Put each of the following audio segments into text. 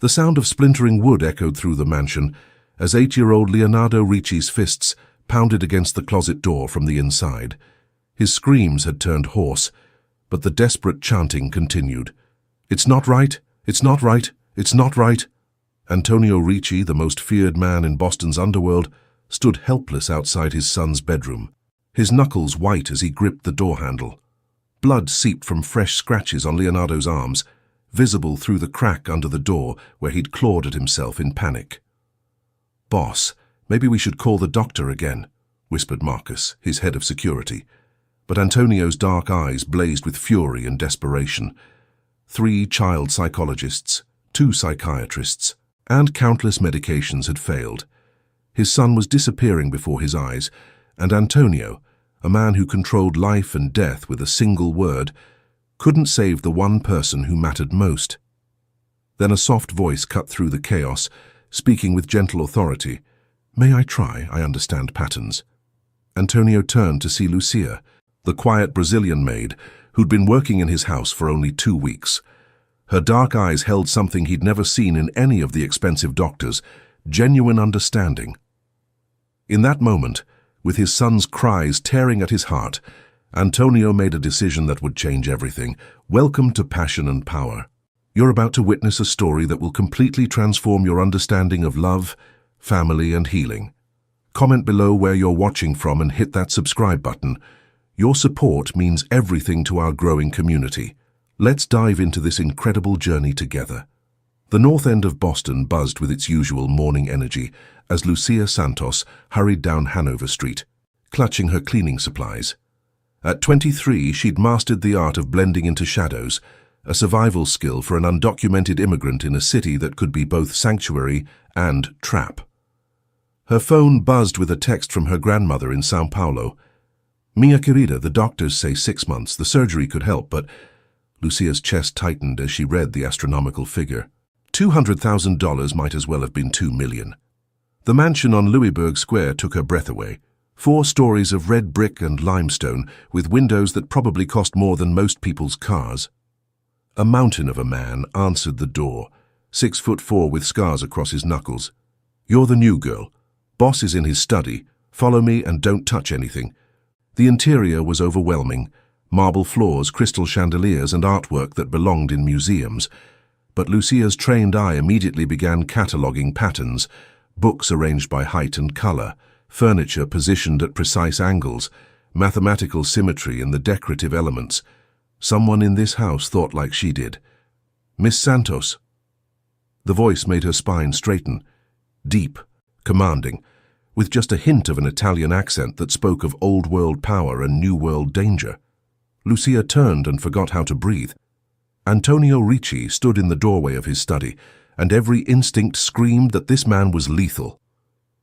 The sound of splintering wood echoed through the mansion as 8-year-old Leonardo Ricci's fists pounded against the closet door from the inside. His screams had turned hoarse, but the desperate chanting continued. "It's not right! It's not right! It's not right!" Antonio Ricci, the most feared man in Boston's underworld, stood helpless outside his son's bedroom, his knuckles white as he gripped the door handle. Blood seeped from fresh scratches on Leonardo's arms, visible through the crack under the door where he'd clawed at himself in panic. "Boss, maybe we should call the doctor again," whispered Marcus, his head of security. But Antonio's dark eyes blazed with fury and desperation. 3 child psychologists, 2 psychiatrists, and countless medications had failed. His son was disappearing before his eyes, and Antonio, a man who controlled life and death with a single word, couldn't save the one person who mattered most. Then a soft voice cut through the chaos, speaking with gentle authority. "May I try? I understand patterns." Antonio turned to see Lucia, the quiet Brazilian maid who'd been working in his house for only 2 weeks. Her dark eyes held something he'd never seen in any of the expensive doctors, genuine understanding. In that moment, with his son's cries tearing at his heart, Antonio made a decision that would change everything. Welcome to passion and power. You're about to witness a story that will completely transform your understanding of love, family, and healing. Comment below where you're watching from and hit that subscribe button. Your support means everything to our growing community. Let's dive into this incredible journey together. The north end of Boston buzzed with its usual morning energy as Lucia Santos hurried down Hanover Street, clutching her cleaning supplies. At 23, she'd mastered the art of blending into shadows, a survival skill for an undocumented immigrant in a city that could be both sanctuary and trap. Her phone buzzed with a text from her grandmother in São Paulo. "Mia querida, the doctors say 6 months. The surgery could help, but..." Lucia's chest tightened as she read the astronomical figure. $200,000 might as well have been $2 million. The mansion on Louisburg Square took her breath away. 4 stories of red brick and limestone, with windows that probably cost more than most people's cars. A mountain of a man answered the door, 6'4" with scars across his knuckles. "You're the new girl. Boss is in his study. Follow me and don't touch anything." The interior was overwhelming. Marble floors, crystal chandeliers, and artwork that belonged in museums. But Lucia's trained eye immediately began cataloguing patterns, books arranged by height and color, furniture positioned at precise angles, mathematical symmetry in the decorative elements. Someone in this house thought like she did. "Miss Santos." The voice made her spine straighten, deep, commanding, with just a hint of an Italian accent that spoke of old-world power and new-world danger. Lucia turned and forgot how to breathe. Antonio Ricci stood in the doorway of his study, and every instinct screamed that this man was lethal.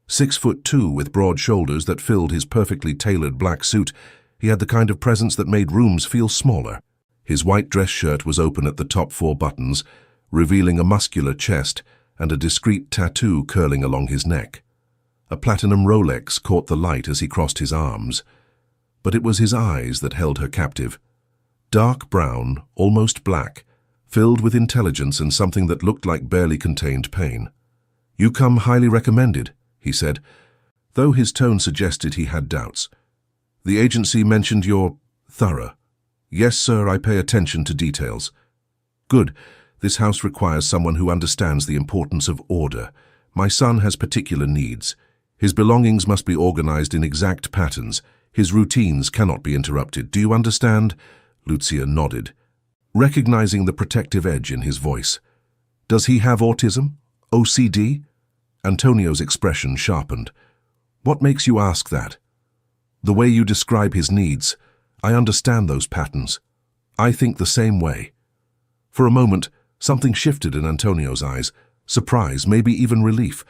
6'2" with broad shoulders that filled his perfectly tailored black suit, he had the kind of presence that made rooms feel smaller. His white dress shirt was open at the top 4 buttons, revealing a muscular chest and a discreet tattoo curling along his neck. A platinum Rolex caught the light as he crossed his arms. But it was his eyes that held her captive. Dark brown, almost black, filled with intelligence and something that looked like barely contained pain. "You come highly recommended," he said, though his tone suggested he had doubts. "The agency mentioned you're thorough." "Yes, sir, I pay attention to details." "Good. This house requires someone who understands the importance of order. My son has particular needs. His belongings must be organized in exact patterns. His routines cannot be interrupted. Do you understand?" Lucia nodded, recognizing the protective edge in his voice. "Does he have autism? OCD?" Antonio's expression sharpened. "What makes you ask that?" "The way you describe his needs. I understand those patterns. I think the same way." For a moment, something shifted in Antonio's eyes. Surprise, maybe even relief.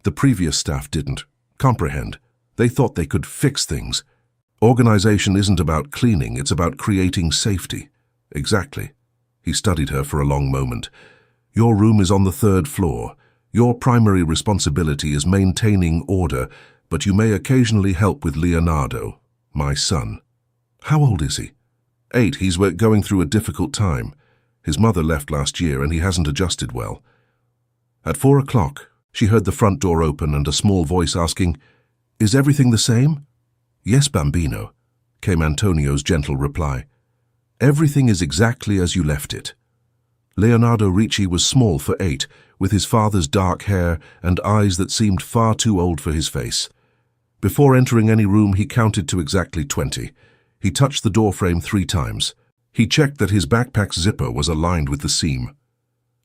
The previous staff didn't comprehend. They thought they could fix things. Organization isn't about cleaning, it's about creating safety. Exactly. He studied her for a long moment. Your room is on the 3rd floor. Your primary responsibility is maintaining order, but you may occasionally help with Leonardo, my son. How old is he? 8. He's going through a difficult time. His mother left last year and he hasn't adjusted well. At 4 o'clock, she heard the front door open and a small voice asking, "Is everything the same?" "Yes, Bambino," came Antonio's gentle reply. "Everything is exactly as you left it." Leonardo Ricci was small for 8, with his father's dark hair and eyes that seemed far too old for his face. Before entering any room, he counted to exactly 20. He touched the doorframe 3 times. He checked that his backpack's zipper was aligned with the seam.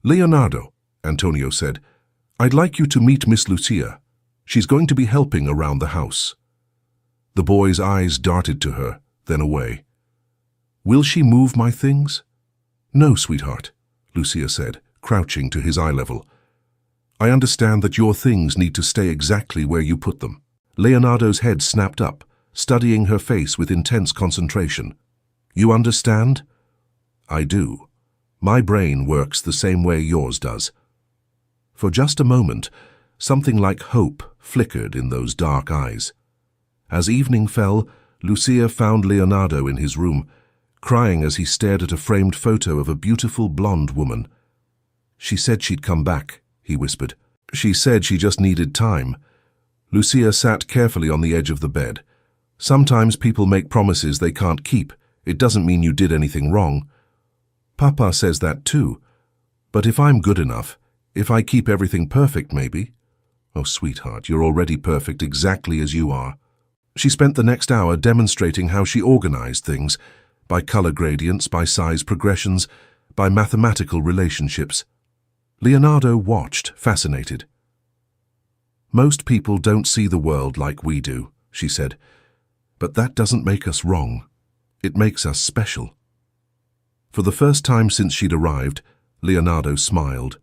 "Leonardo," Antonio said, "I'd like you to meet Miss Lucia. She's going to be helping around the house." The boy's eyes darted to her, then away. "Will she move my things?" "No, sweetheart," Lucia said, crouching to his eye level. "I understand that your things need to stay exactly where you put them." Leonardo's head snapped up, studying her face with intense concentration. "You understand?" "I do. My brain works the same way yours does." For just a moment, something like hope flickered in those dark eyes. As evening fell, Lucia found Leonardo in his room, crying as he stared at a framed photo of a beautiful blonde woman. "She said she'd come back," he whispered. "She said she just needed time." Lucia sat carefully on the edge of the bed. "Sometimes people make promises they can't keep. It doesn't mean you did anything wrong." "Papa says that too. But if I'm good enough, if I keep everything perfect, maybe." "Oh, sweetheart, you're already perfect exactly as you are." She spent the next hour demonstrating how she organized things, by color gradients, by size progressions, by mathematical relationships. Leonardo watched, fascinated. "Most people don't see the world like we do," she said. "But that doesn't make us wrong. It makes us special." For the first time since she'd arrived, Leonardo smiled.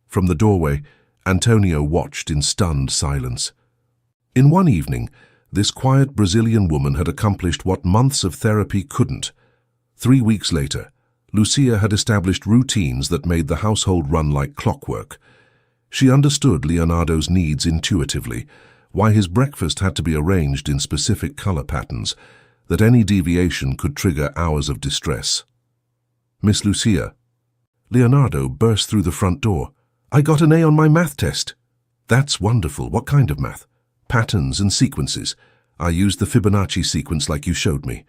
From the doorway, Antonio watched in stunned silence. In one evening, this quiet Brazilian woman had accomplished what months of therapy couldn't. 3 weeks later, Lucia had established routines that made the household run like clockwork. She understood Leonardo's needs intuitively, why his breakfast had to be arranged in specific color patterns, that any deviation could trigger hours of distress. "Miss Lucia." Leonardo burst through the front door. "I got an A on my math test." "That's wonderful. What kind of math?" "Patterns and sequences. I used the Fibonacci sequence like you showed me."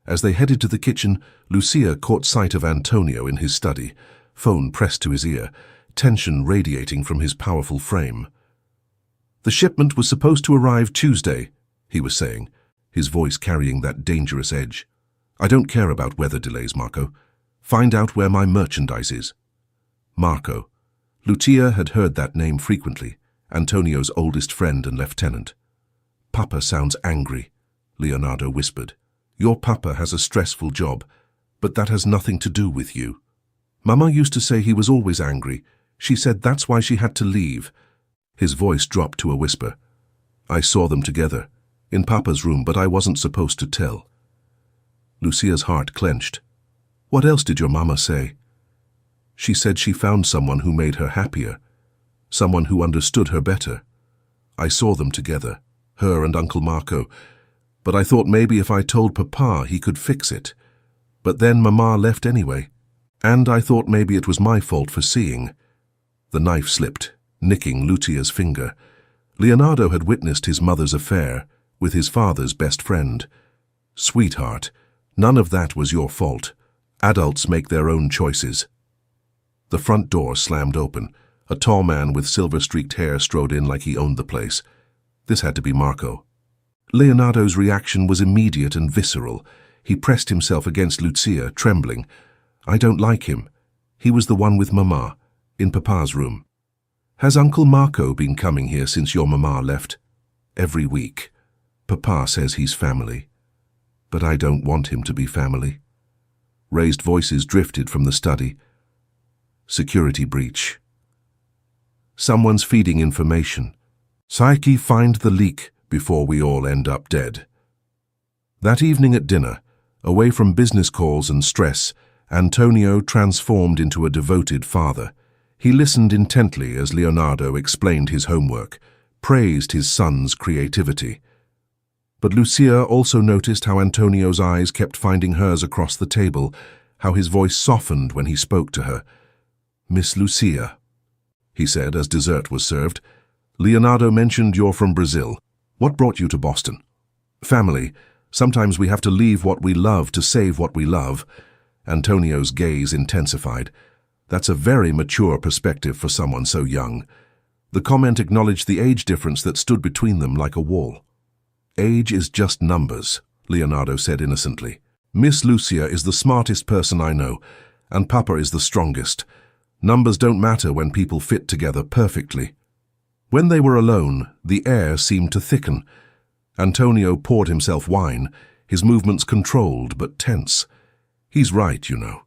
As they headed to the kitchen, Lucia caught sight of Antonio in his study, phone pressed to his ear, tension radiating from his powerful frame. "The shipment was supposed to arrive Tuesday," he was saying, his voice carrying that dangerous edge. "I don't care about weather delays, Marco. Find out where my merchandise is." Marco. Lucia had heard that name frequently, Antonio's oldest friend and lieutenant. "Papa sounds angry," Leonardo whispered. "Your papa has a stressful job, but that has nothing to do with you." "Mama used to say he was always angry. She said that's why she had to leave." His voice dropped to a whisper. "I saw them together, in Papa's room, but I wasn't supposed to tell." Lucia's heart clenched. "What else did your mama say?" "She said she found someone who made her happier, someone who understood her better. I saw them together, her and Uncle Marco, but I thought maybe if I told Papa he could fix it. But then Mama left anyway, and I thought maybe it was my fault for seeing." The knife slipped, nicking Lucia's finger. Leonardo had witnessed his mother's affair with his father's best friend. "Sweetheart, none of that was your fault. Adults make their own choices." The front door slammed open. A tall man with silver-streaked hair strode in like he owned the place. This had to be Marco. Leonardo's reaction was immediate and visceral. He pressed himself against Lucia, trembling. "I don't like him. He was the one with Mama, in Papa's room." "Has Uncle Marco been coming here since your Mama left?" "Every week. Papa says he's family. But I don't want him to be family." Raised voices drifted from the study. "Security breach. Someone's feeding information. Saiki, find the leak before we all end up dead." That evening at dinner, away from business calls and stress, Antonio transformed into a devoted father. He listened intently as Leonardo explained his homework, praised his son's creativity. But Lucia also noticed how Antonio's eyes kept finding hers across the table, how his voice softened when he spoke to her. "Miss Lucia." he said as dessert was served. Leonardo mentioned you're from Brazil. What brought you to Boston? Family. Sometimes we have to leave what we love to save what we love. Antonio's gaze intensified. That's a very mature perspective for someone so young. The comment acknowledged the age difference that stood between them like a wall. Age is just numbers, Leonardo said innocently. Miss Lucia is the smartest person I know, and Papa is the strongest. Numbers don't matter when people fit together perfectly. When they were alone, the air seemed to thicken. Antonio poured himself wine, his movements controlled but tense. He's right, you know.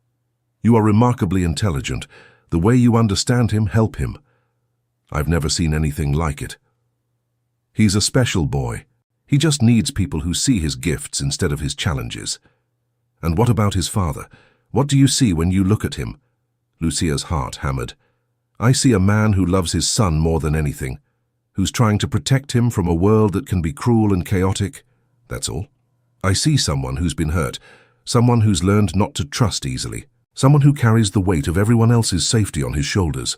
You are remarkably intelligent. The way you understand him, help him. I've never seen anything like it. He's a special boy. He just needs people who see his gifts instead of his challenges. And what about his father? What do you see when you look at him? Lucia's heart hammered. I see a man who loves his son more than anything, who's trying to protect him from a world that can be cruel and chaotic. That's all. I see someone who's been hurt, someone who's learned not to trust easily, someone who carries the weight of everyone else's safety on his shoulders.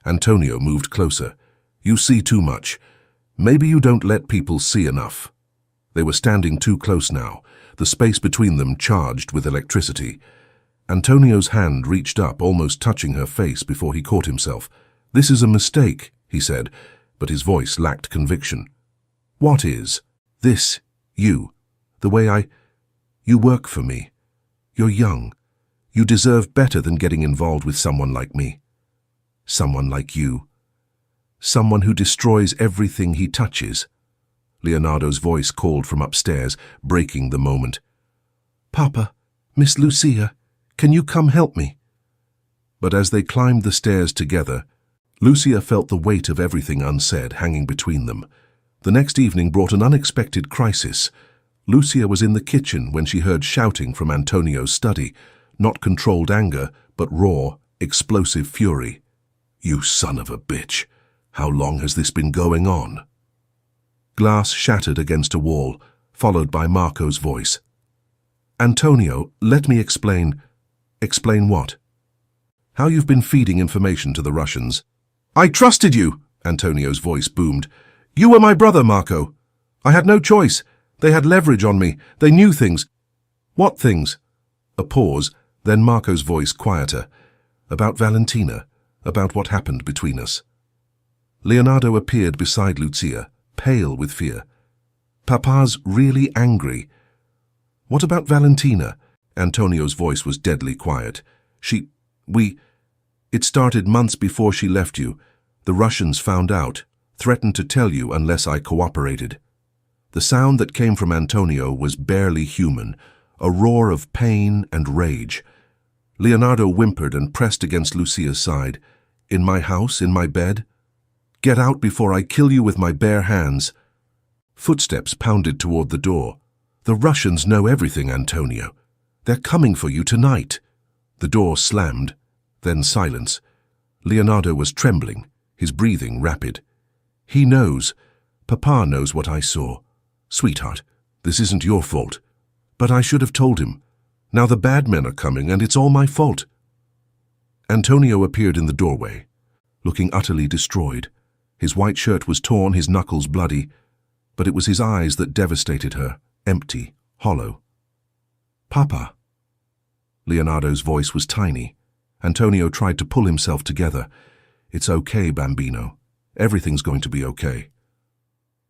Antonio moved closer. You see too much. Maybe you don't let people see enough. They were standing too close now, the space between them charged with electricity. Antonio's hand reached up, almost touching her face before he caught himself. This is a mistake, he said, but his voice lacked conviction. What is? This, you, the way you work for me. You're young. You deserve better than getting involved with someone like me. Someone like you. Someone who destroys everything he touches. Leonardo's voice called from upstairs, breaking the moment. Papa, Miss Lucia, can you come help me? But as they climbed the stairs together, Lucia felt the weight of everything unsaid hanging between them. The next evening brought an unexpected crisis. Lucia was in the kitchen when she heard shouting from Antonio's study, not controlled anger, but raw, explosive fury. You son of a bitch! How long has this been going on? Glass shattered against a wall, followed by Marco's voice. Antonio, let me explain. Explain what? How you've been feeding information to the Russians. I trusted you, Antonio's voice boomed. You were my brother, Marco. I had no choice. They had leverage on me. They knew things. What things? A pause, then Marco's voice quieter. About Valentina, about what happened between us. Leonardo appeared beside Lucia, pale with fear. Papa's really angry. What about Valentina? Antonio's voice was deadly quiet. It started months before she left you. The Russians found out, threatened to tell you unless I cooperated. The sound that came from Antonio was barely human, a roar of pain and rage. Leonardo whimpered and pressed against Lucia's side. In my house, in my bed? Get out before I kill you with my bare hands. Footsteps pounded toward the door. The Russians know everything, Antonio. They're coming for you tonight. The door slammed, then silence. Leonardo was trembling, his breathing rapid. He knows. Papa knows what I saw. Sweetheart, this isn't your fault. But I should have told him. Now the bad men are coming, and it's all my fault. Antonio appeared in the doorway, looking utterly destroyed. His white shirt was torn, his knuckles bloody, but it was his eyes that devastated her, empty, hollow. Papa. Leonardo's voice was tiny. Antonio tried to pull himself together. It's okay, Bambino. Everything's going to be okay.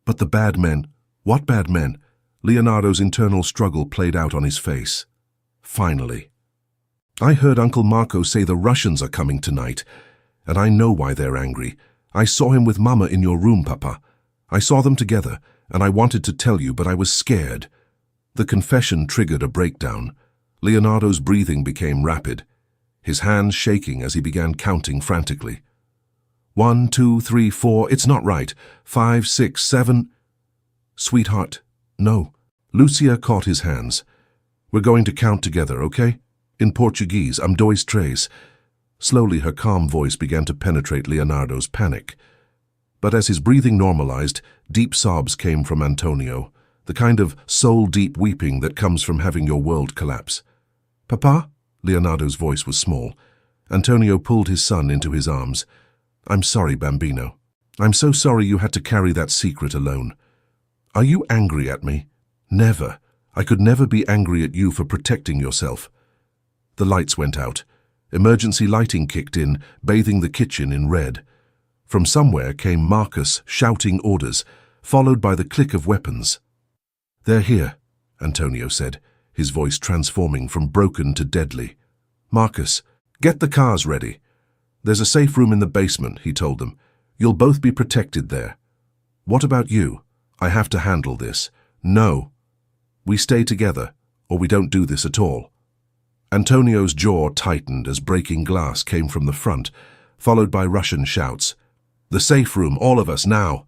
But the bad men. What bad men? Leonardo's internal struggle played out on his face. Finally. I heard Uncle Marco say the Russians are coming tonight, and I know why they're angry. I saw him with Mama in your room, Papa. I saw them together, and I wanted to tell you, but I was scared. The confession triggered a breakdown. Leonardo's breathing became rapid, his hands shaking as he began counting frantically. 1, 2, 3, 4, it's not right. 5, 6, 7. Sweetheart, no. Lucia caught his hands. We're going to count together, okay? In Portuguese, dois, três. Slowly her calm voice began to penetrate Leonardo's panic. But as his breathing normalized, deep sobs came from Antonio, the kind of soul-deep weeping that comes from having your world collapse. Papa? Leonardo's voice was small. Antonio pulled his son into his arms. I'm sorry, Bambino. I'm so sorry you had to carry that secret alone. Are you angry at me? Never. I could never be angry at you for protecting yourself. The lights went out. Emergency lighting kicked in, bathing the kitchen in red. From somewhere came Marcus shouting orders, followed by the click of weapons. "They're here," Antonio said, his voice transforming from broken to deadly. "Marcus, get the cars ready. There's a safe room in the basement," he told them. "You'll both be protected there. What about you? I have to handle this." "No. We stay together, or we don't do this at all." Antonio's jaw tightened as breaking glass came from the front, followed by Russian shouts. "The safe room, all of us, now!"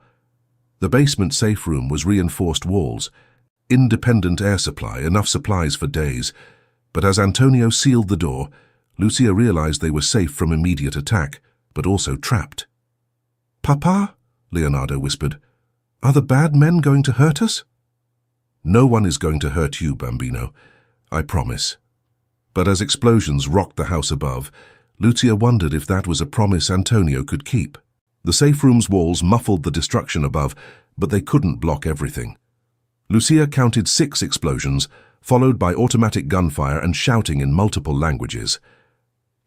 The basement safe room was reinforced walls, independent air supply, enough supplies for days. But as Antonio sealed the door, Lucia realized they were safe from immediate attack, but also trapped. "Papa," Leonardo whispered, "are the bad men going to hurt us?" "No one is going to hurt you, Bambino. I promise." But as explosions rocked the house above, Lucia wondered if that was a promise Antonio could keep. The safe room's walls muffled the destruction above, but they couldn't block everything. Lucia counted 6 explosions, followed by automatic gunfire and shouting in multiple languages.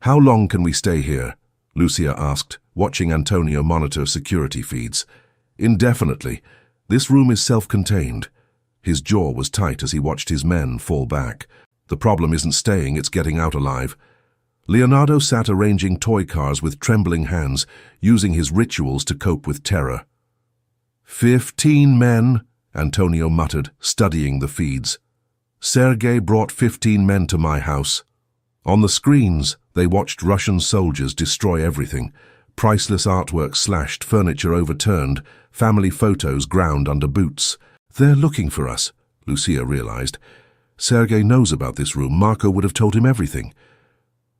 "How long can we stay here?" Lucia asked, watching Antonio monitor security feeds. "Indefinitely. This room is self-contained." His jaw was tight as he watched his men fall back. The problem isn't staying, it's getting out alive. Leonardo sat arranging toy cars with trembling hands, using his rituals to cope with terror. 15 men, Antonio muttered, studying the feeds. "Sergei brought 15 men to my house." On the screens, they watched Russian soldiers destroy everything. Priceless artwork slashed, furniture overturned, family photos ground under boots. "They're looking for us," Lucia realized. "Sergei knows about this room. Marco would have told him everything."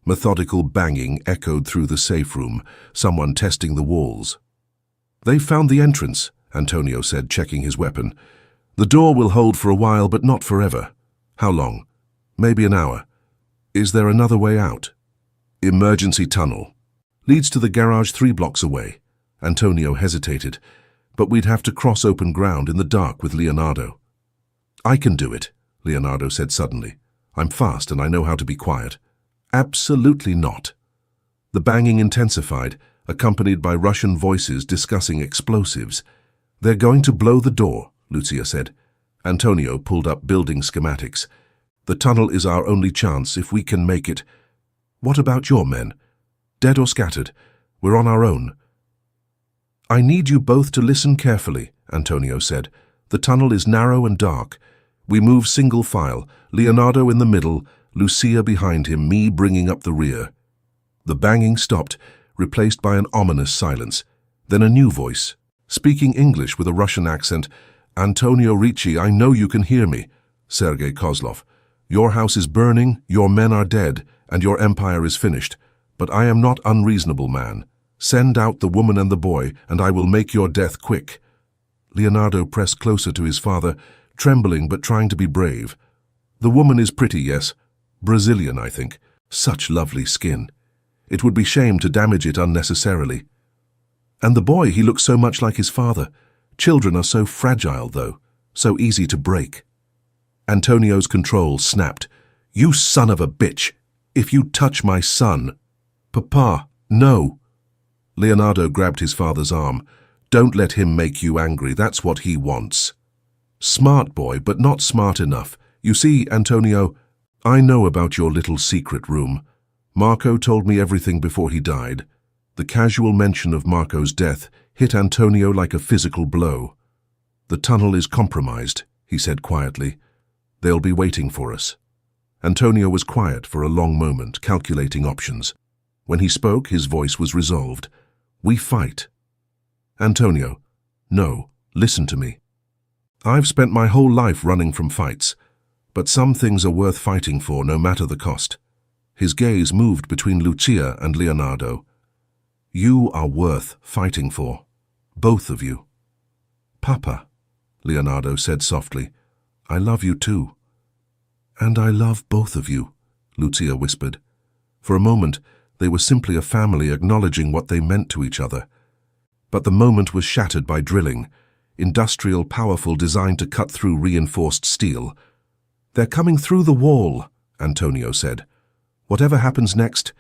Methodical banging echoed through the safe room, someone testing the walls. "They've found the entrance," Antonio said, checking his weapon. "The door will hold for a while, but not forever." "How long?" "Maybe an hour." "Is there another way out?" "Emergency tunnel. Leads to the garage 3 blocks away." Antonio hesitated. "But we'd have to cross open ground in the dark with Leonardo." "I can do it," Leonardo said suddenly. "I'm fast and I know how to be quiet." "Absolutely not." The banging intensified, accompanied by Russian voices discussing explosives. "They're going to blow the door," Lucia said. Antonio pulled up building schematics. "The tunnel is our only chance if we can make it." "What about your men? Dead or scattered? We're on our own." "I need you both to listen carefully," Antonio said. "The tunnel is narrow and dark. We move single file, Leonardo in the middle, Lucia behind him, me bringing up the rear." The banging stopped, replaced by an ominous silence. Then a new voice, speaking English with a Russian accent. "Antonio Ricci, I know you can hear me. Sergei Kozlov. Your house is burning, your men are dead, and your empire is finished. But I am not unreasonable, man. Send out the woman and the boy, and I will make your death quick." Leonardo pressed closer to his father, trembling but trying to be brave. "The woman is pretty, yes. Brazilian, I think. Such lovely skin. It would be shame to damage it unnecessarily. And the boy, he looks so much like his father. Children are so fragile, though, so easy to break." Antonio's control snapped. "You son of a bitch! If you touch my son—" "Papa, no!" Leonardo grabbed his father's arm. "Don't let him make you angry. That's what he wants." "Smart boy, but not smart enough. You see, Antonio, I know about your little secret room. Marco told me everything before he died." The casual mention of Marco's death hit Antonio like a physical blow. "The tunnel is compromised," he said quietly. "They'll be waiting for us." Antonio was quiet for a long moment, calculating options. When he spoke, his voice was resolved. "We fight." "Antonio, no, listen to me. I've spent my whole life running from fights, but some things are worth fighting for no matter the cost." His gaze moved between Lucia and Leonardo. "You are worth fighting for, both of you." "Papa," Leonardo said softly, "I love you too." "And I love both of you," Lucia whispered. For a moment, they were simply a family acknowledging what they meant to each other. But the moment was shattered by drilling, industrial, powerful, designed to cut through reinforced steel. "They're coming through the wall," Antonio said. "Whatever happens next,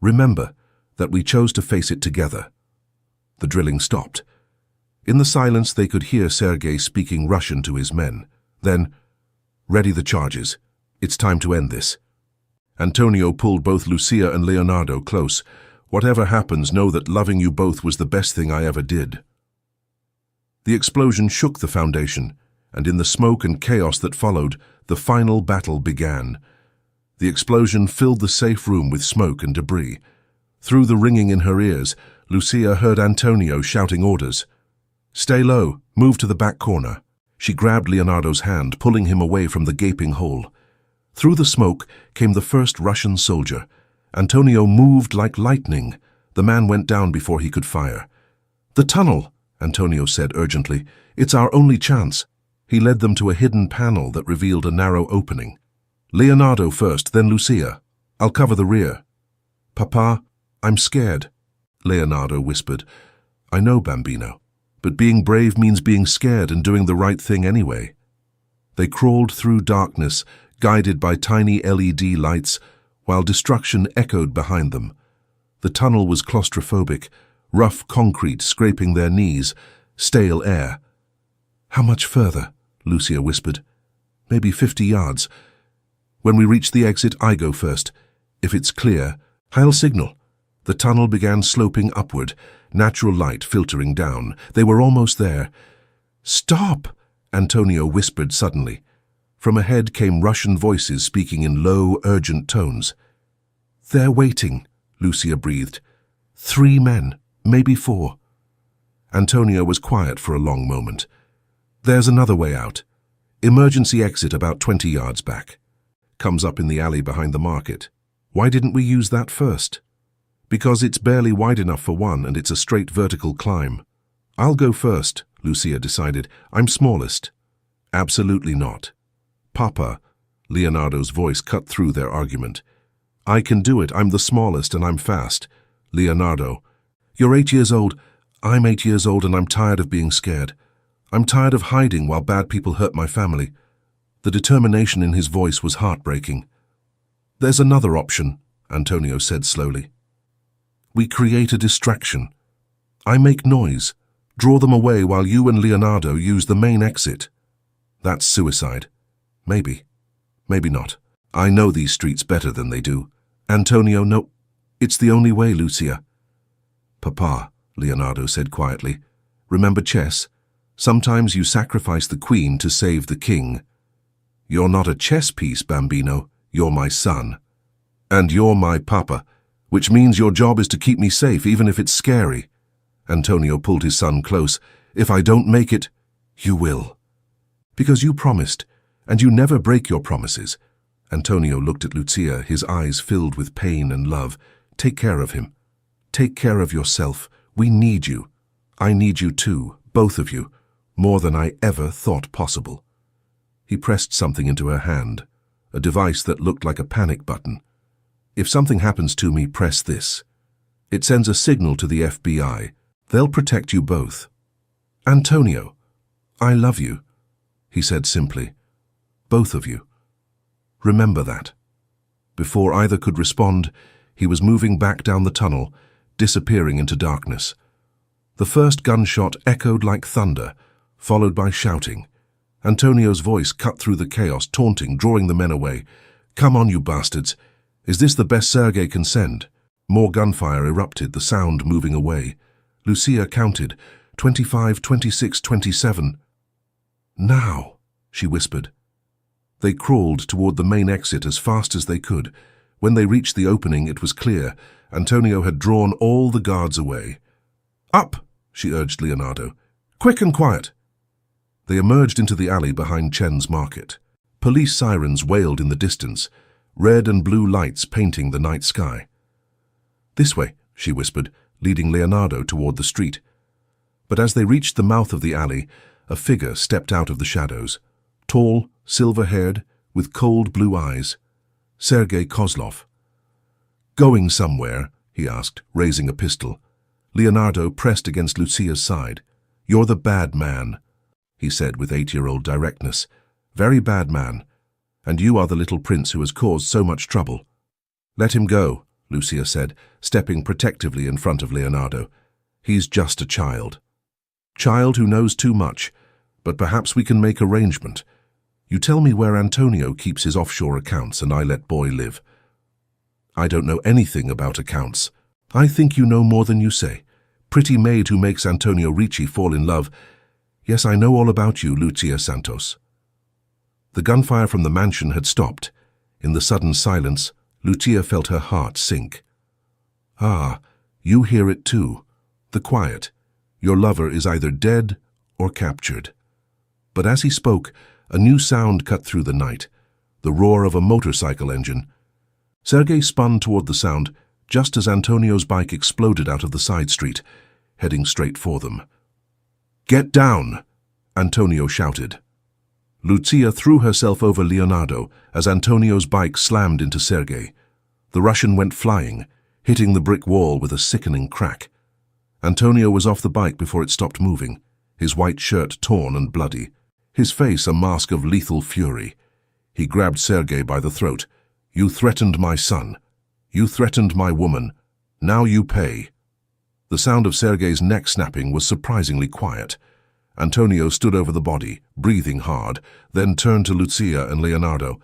remember that we chose to face it together." The drilling stopped. In the silence they could hear Sergei speaking Russian to his men. Then, "Ready the charges. It's time to end this." Antonio pulled both Lucia and Leonardo close. "Whatever happens, know that loving you both was the best thing I ever did." The explosion shook the foundation, and in the smoke and chaos that followed, the final battle began. The explosion filled the safe room with smoke and debris. Through the ringing in her ears, Lucia heard Antonio shouting orders. "Stay low, move to the back corner." She grabbed Leonardo's hand, pulling him away from the gaping hole. Through the smoke came the first Russian soldier. Antonio moved like lightning. The man went down before he could fire. "The tunnel," Antonio said urgently. "It's our only chance." He led them to a hidden panel that revealed a narrow opening. "Leonardo first, then Lucia. I'll cover the rear." "Papa, I'm scared," Leonardo whispered. "I know, Bambino, but being brave means being scared and doing the right thing anyway." They crawled through darkness, guided by tiny LED lights, while destruction echoed behind them. The tunnel was claustrophobic, rough concrete scraping their knees, stale air. "How much further?" Lucia whispered. "Maybe 50 yards. When we reach the exit, I go first. If it's clear, I'll signal." The tunnel began sloping upward, natural light filtering down. They were almost there. "Stop!" Antonio whispered suddenly. From ahead came Russian voices speaking in low, urgent tones. "They're waiting," Lucia breathed. 3 men, maybe 4. Antonio was quiet for a long moment. "There's another way out. Emergency exit about 20 yards back. Comes up in the alley behind the market. Why didn't we use that first?" "Because it's barely wide enough for one and it's a straight vertical climb." "I'll go first," Lucia decided. "I'm smallest." "Absolutely not." "Papa," Leonardo's voice cut through their argument. "I can do it. I'm the smallest and I'm fast." "Leonardo, you're 8 years old. I'm 8 years old and I'm tired of being scared. I'm tired of hiding while bad people hurt my family." The determination in his voice was heartbreaking. "There's another option," Antonio said slowly. "We create a distraction. I make noise, draw them away while you and Leonardo use the main exit. That's suicide. Maybe. Maybe not. I know these streets better than they do." "Antonio, no. It's the only way, Lucia." "Papa," Leonardo said quietly, "remember chess? Sometimes you sacrifice the queen to save the king." "You're not a chess piece, Bambino. You're my son. And you're my papa, which means your job is to keep me safe even if it's scary." Antonio pulled his son close. "If I don't make it, you will. Because you promised, and you never break your promises." Antonio looked at Lucia, his eyes filled with pain and love. "Take care of him. Take care of yourself. We need you. I need you too, both of you, more than I ever thought possible." He pressed something into her hand, a device that looked like a panic button. "If something happens to me, press this. It sends a signal to the FBI. They'll protect you both." "Antonio, I love you," he said simply. "Both of you. Remember that." Before either could respond, he was moving back down the tunnel, disappearing into darkness. The first gunshot echoed like thunder, followed by shouting. Antonio's voice cut through the chaos, taunting, drawing the men away. "Come on, you bastards. Is this the best Sergei can send?" More gunfire erupted, the sound moving away. Lucia counted. 25, 26, 27. "Now," she whispered. They crawled toward the main exit as fast as they could. When they reached the opening, it was clear. Antonio had drawn all the guards away. "Up," she urged Leonardo. "Quick and quiet." They emerged into the alley behind Chen's market. Police sirens wailed in the distance, red and blue lights painting the night sky. "This way," she whispered, leading Leonardo toward the street. But as they reached the mouth of the alley, a figure stepped out of the shadows. Tall, silver-haired, with cold blue eyes. Sergei Kozlov. "Going somewhere?" he asked, raising a pistol. Leonardo pressed against Lucia's side. "You're the bad man," he said with 8-year-old directness. "Very bad man. And you are the little prince who has caused so much trouble." "Let him go," Lucia said, stepping protectively in front of Leonardo. "He's just a child. Child who knows too much, but perhaps we can make arrangement. You tell me where Antonio keeps his offshore accounts and I let boy live." "I don't know anything about accounts." "I think you know more than you say. Pretty maid who makes Antonio Ricci fall in love. Yes, I know all about you, Lucia Santos." The gunfire from the mansion had stopped. In the sudden silence, Lucia felt her heart sink. "Ah, you hear it too. The quiet. Your lover is either dead or captured." But as he spoke, a new sound cut through the night, the roar of a motorcycle engine. Sergei spun toward the sound, just as Antonio's bike exploded out of the side street, heading straight for them. "Get down!" Antonio shouted. Lucia threw herself over Leonardo as Antonio's bike slammed into Sergei. The Russian went flying, hitting the brick wall with a sickening crack. Antonio was off the bike before it stopped moving, his white shirt torn and bloody, his face a mask of lethal fury. He grabbed Sergei by the throat. "You threatened my son. You threatened my woman. Now you pay." The sound of Sergei's neck snapping was surprisingly quiet. Antonio stood over the body, breathing hard, then turned to Lucia and Leonardo.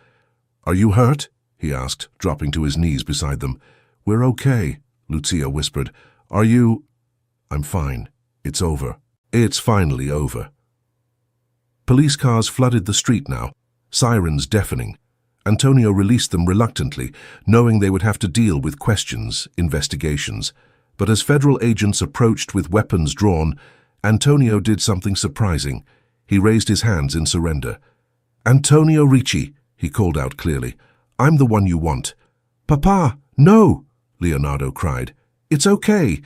"Are you hurt?" he asked, dropping to his knees beside them. "We're okay," Lucia whispered. "Are you—" "I'm fine. It's over. It's finally over." Police cars flooded the street now, sirens deafening. Antonio released them reluctantly, knowing they would have to deal with questions, investigations. But as federal agents approached with weapons drawn, Antonio did something surprising. He raised his hands in surrender. "Antonio Ricci," he called out clearly. "I'm the one you want." "Papa, no!" Leonardo cried. "It's okay.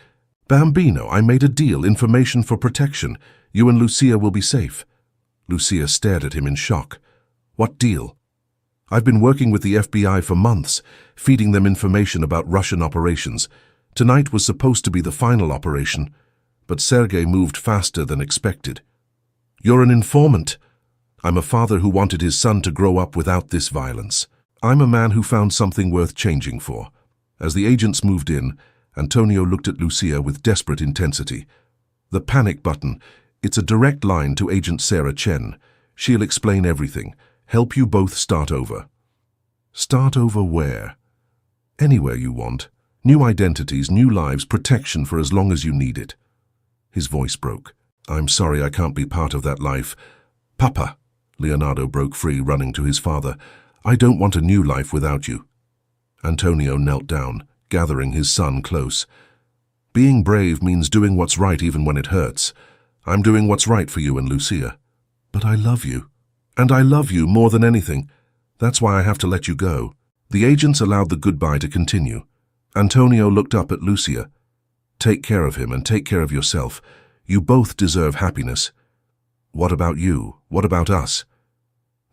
Bambino, I made a deal, information for protection. You and Lucia will be safe." Lucia stared at him in shock. "What deal?" "I've been working with the FBI for months, feeding them information about Russian operations. Tonight was supposed to be the final operation, but Sergei moved faster than expected." "You're an informant." "I'm a father who wanted his son to grow up without this violence. I'm a man who found something worth changing for." As the agents moved in, Antonio looked at Lucia with desperate intensity. "The panic button. It's a direct line to Agent Sarah Chen. She'll explain everything. Help you both start over." "Start over where?" "Anywhere you want. New identities, new lives, protection for as long as you need it." His voice broke. "I'm sorry I can't be part of that life." "Papa," Leonardo broke free, running to his father. "I don't want a new life without you." Antonio knelt down, gathering his son close. "Being brave means doing what's right even when it hurts. I'm doing what's right for you and Lucia." "But I love you. And I love you more than anything. That's why I have to let you go." The agents allowed the goodbye to continue. Antonio looked up at Lucia. "Take care of him and take care of yourself. You both deserve happiness." "What about you? What about us?"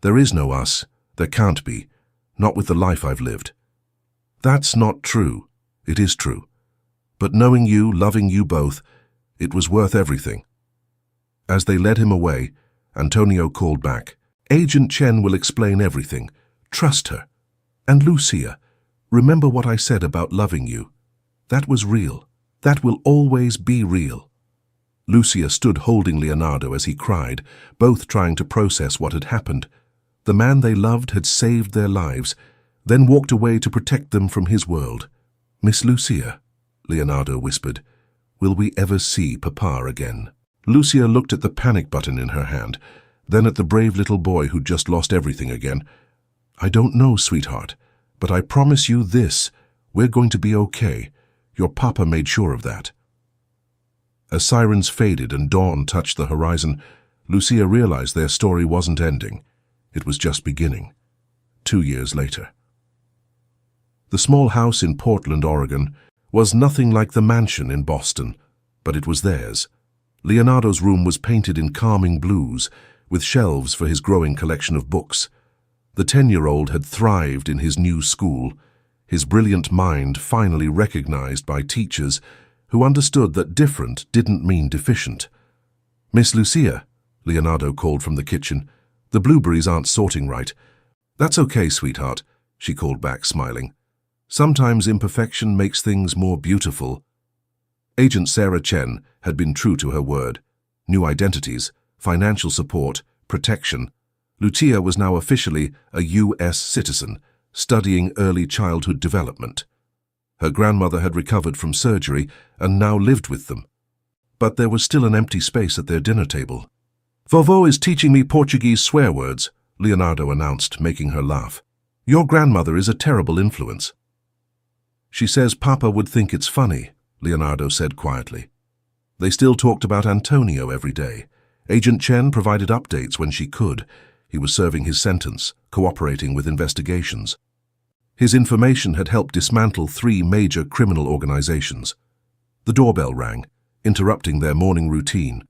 "There is no us. There can't be. Not with the life I've lived." "That's not true." "It is true. But knowing you, loving you both, it was worth everything." As they led him away, Antonio called back. "Agent Chen will explain everything. Trust her. And Lucia, remember what I said about loving you. That was real. That will always be real." Lucia stood holding Leonardo as he cried, both trying to process what had happened. The man they loved had saved their lives, then walked away to protect them from his world. "Miss Lucia," Leonardo whispered, "will we ever see Papa again?" Lucia looked at the panic button in her hand, then at the brave little boy who'd just lost everything again. "I don't know, sweetheart, but I promise you this, we're going to be okay. Your papa made sure of that." As sirens faded and dawn touched the horizon, Lucia realized their story wasn't ending. It was just beginning. 2 years later. The small house in Portland, Oregon, was nothing like the mansion in Boston, but it was theirs. Leonardo's room was painted in calming blues, with shelves for his growing collection of books. The 10-year-old had thrived in his new school, his brilliant mind finally recognized by teachers who understood that different didn't mean deficient. "Miss Lucia," Leonardo called from the kitchen, "the blueberries aren't sorting right." "That's okay, sweetheart," she called back, smiling. "Sometimes imperfection makes things more beautiful." Agent Sarah Chen had been true to her word. New identities, financial support, protection. Lucia was now officially a U.S. citizen, studying early childhood development. Her grandmother had recovered from surgery and now lived with them. But there was still an empty space at their dinner table. "Vovô is teaching me Portuguese swear words," Leonardo announced, making her laugh. "Your grandmother is a terrible influence." "She says Papa would think it's funny," Leonardo said quietly. They still talked about Antonio every day. Agent Chen provided updates when she could. He was serving his sentence, cooperating with investigations. His information had helped dismantle 3 major criminal organizations. The doorbell rang, interrupting their morning routine.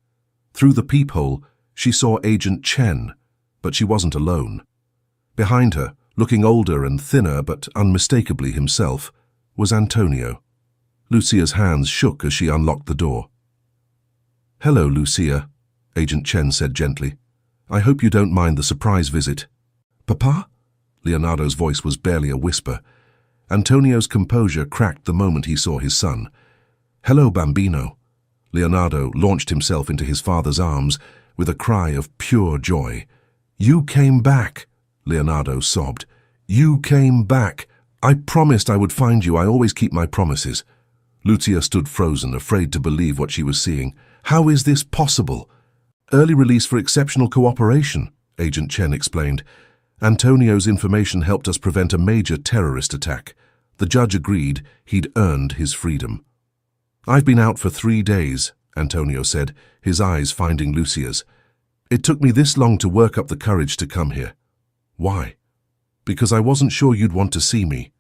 Through the peephole, she saw Agent Chen, but she wasn't alone. Behind her, looking older and thinner but unmistakably himself, was Antonio. Lucia's hands shook as she unlocked the door. "Hello, Lucia," Agent Chen said gently. "I hope you don't mind the surprise visit." "Papa?" Leonardo's voice was barely a whisper. Antonio's composure cracked the moment he saw his son. "Hello, Bambino." Leonardo launched himself into his father's arms with a cry of pure joy. "You came back," Leonardo sobbed. "You came back. I promised I would find you. I always keep my promises." Lucia stood frozen, afraid to believe what she was seeing. "How is this possible?" "Early release for exceptional cooperation," Agent Chen explained. "Antonio's information helped us prevent a major terrorist attack. The judge agreed he'd earned his freedom." "I've been out for 3 days," Antonio said, his eyes finding Lucia's. "It took me this long to work up the courage to come here." "Why?" "Because I wasn't sure you'd want to see me.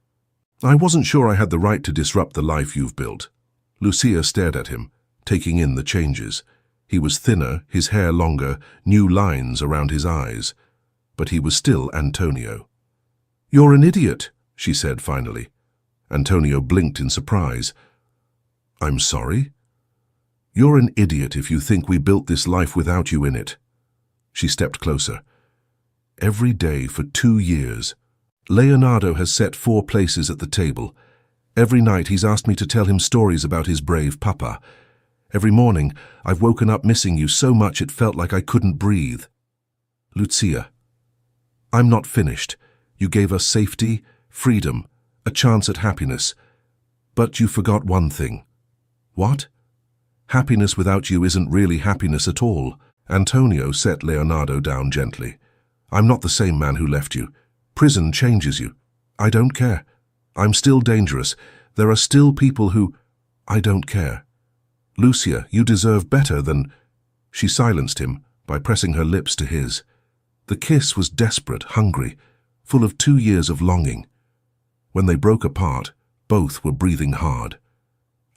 I wasn't sure I had the right to disrupt the life you've built." Lucia stared at him, taking in the changes. He was thinner, his hair longer, new lines around his eyes. But he was still Antonio. "You're an idiot," she said finally. Antonio blinked in surprise. "I'm sorry?" "You're an idiot if you think we built this life without you in it." She stepped closer. "Every day for 2 years, Leonardo has set 4 places at the table. Every night he's asked me to tell him stories about his brave papa. Every morning I've woken up missing you so much it felt like I couldn't breathe." "Lucia, I'm not finished. You gave us safety, freedom, a chance at happiness. But you forgot one thing." "What?" "Happiness without you isn't really happiness at all." Antonio set Leonardo down gently. "I'm not the same man who left you. Prison changes you. I don't care. I'm still dangerous. There are still people who... I don't care. Lucia, you deserve better than..." She silenced him by pressing her lips to his. The kiss was desperate, hungry, full of 2 years of longing. When they broke apart, both were breathing hard.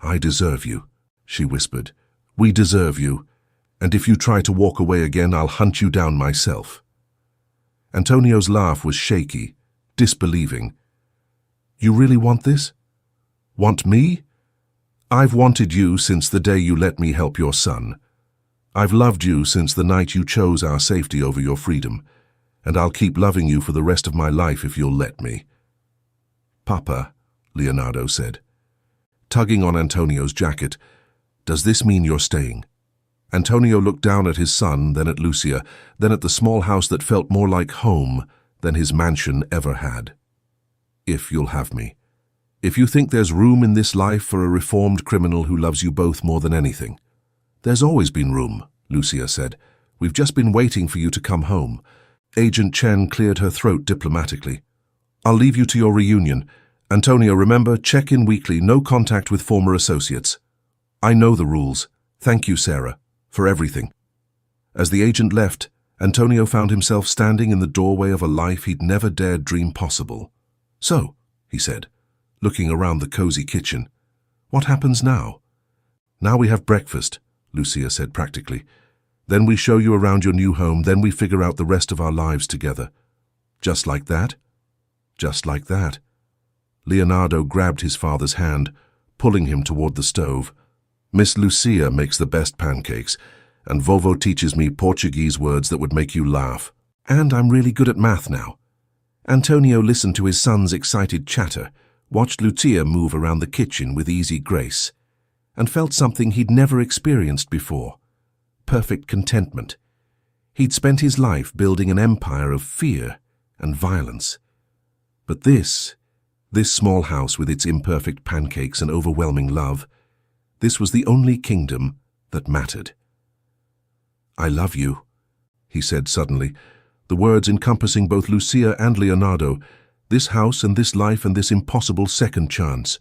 "I deserve you," she whispered. "We deserve you. And if you try to walk away again, I'll hunt you down myself." Antonio's laugh was shaky, disbelieving. "You really want this? Want me? I've wanted you since the day you let me help your son. I've loved you since the night you chose our safety over your freedom, and I'll keep loving you for the rest of my life if you'll let me." "Papa," Leonardo said, tugging on Antonio's jacket, "does this mean you're staying?" Antonio looked down at his son, then at Lucia, then at the small house that felt more like home than his mansion ever had. "If you'll have me. If you think there's room in this life for a reformed criminal who loves you both more than anything." "There's always been room," Lucia said. "We've just been waiting for you to come home." Agent Chen cleared her throat diplomatically. "I'll leave you to your reunion. Antonio, remember, check in weekly, no contact with former associates." "I know the rules. Thank you, Sarah, for everything." As the agent left, Antonio found himself standing in the doorway of a life he'd never dared dream possible. "So," he said, looking around the cozy kitchen, "what happens now?" "Now we have breakfast," Lucia said practically. "Then we show you around your new home, then we figure out the rest of our lives together." "Just like that?" "Just like that." Leonardo grabbed his father's hand, pulling him toward the stove. Miss Lucia makes the best pancakes, and Vovo teaches me Portuguese words that would make you laugh. And I'm really good at math now. Antonio listened to his son's excited chatter, watched Lucia move around the kitchen with easy grace, and felt something he'd never experienced before: perfect contentment. He'd spent his life building an empire of fear and violence. But this small house with its imperfect pancakes and overwhelming love, this was the only kingdom that mattered. "I love you," he said suddenly, the words encompassing both Lucia and Leonardo, this house and this life and this impossible second chance.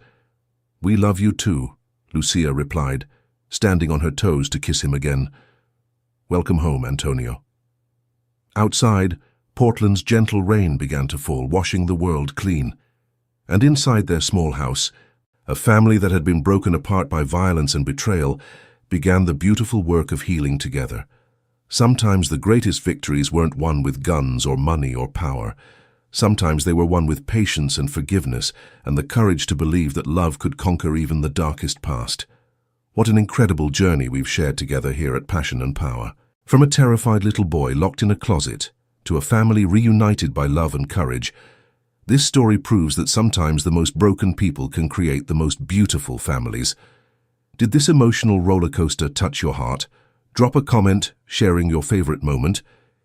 "We love you too," Lucia replied, standing on her toes to kiss him again. "Welcome home, Antonio." Outside, Portland's gentle rain began to fall, washing the world clean. And inside their small house, a family that had been broken apart by violence and betrayal began the beautiful work of healing together. Sometimes the greatest victories weren't won with guns or money or power. Sometimes they were won with patience and forgiveness and the courage to believe that love could conquer even the darkest past. What an incredible journey we've shared together here at Passion and Power. From a terrified little boy locked in a closet to a family reunited by love and courage, this story proves that sometimes the most broken people can create the most beautiful families. Did this emotional roller coaster touch your heart? Drop a comment sharing your favorite moment.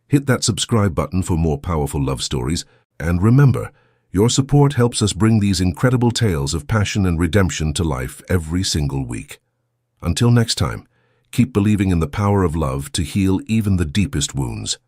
Hit that subscribe button for more powerful love stories. And remember, your support helps us bring these incredible tales of passion and redemption to life every single week. Until next time, keep believing in the power of love to heal even the deepest wounds.